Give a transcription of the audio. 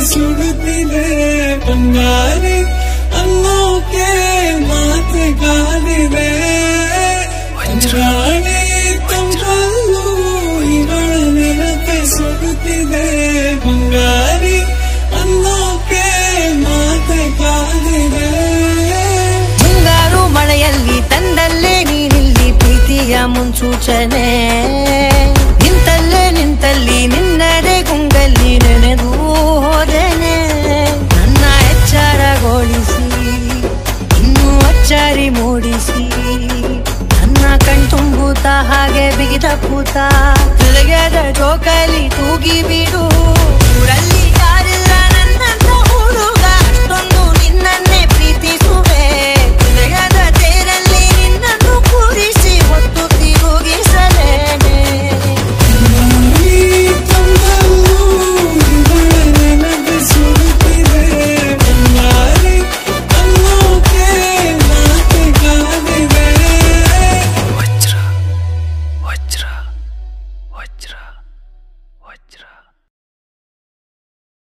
ಸುಡುತ್ತಿದೆ ಬಂಗಾರಿ ಅನ್ನೋಕೆ ಮಾತುಗಾಲಿದೆ ರಾಣಿ ತಂತ್ರಲ್ಲೂ ಇವಳ ನೆನಪೆ ಸುಡುತ್ತಿದೆ ಬಂಗಾರಿ ಅನ್ನೋಕೆ ಮಾತುಗಾಲಿದೆ ಮುಂಗಾರು ಮಳೆಯಲ್ಲಿ ತಂದಲ್ಲೇ ನೀನಿಲ್ಲಿ ಪ್ರೀತಿಯ ಮುನ್ಸೂಚನೆ ನಿಂತಲ್ಲಿ ನಿನ್ನಡೆ ಗುಂಗಲ್ಲಿ ನೆನೆದು ಹೋದೆನೆ ನನ್ನ ಎಚ್ಚರಗೊಳಿಸಿ ಇನ್ನೂ ಅಚ್ಚರಿ ಮೂಡಿಸಿ ನನ್ನ ಕಣ್ತುಂಬುತ್ತ ಹಾಗೆ ಬಿಗಿದ ಕೂತ ತಿಳಿಯದ ಜೋಕಲಿ ತೂಗಿ ಬಿಡು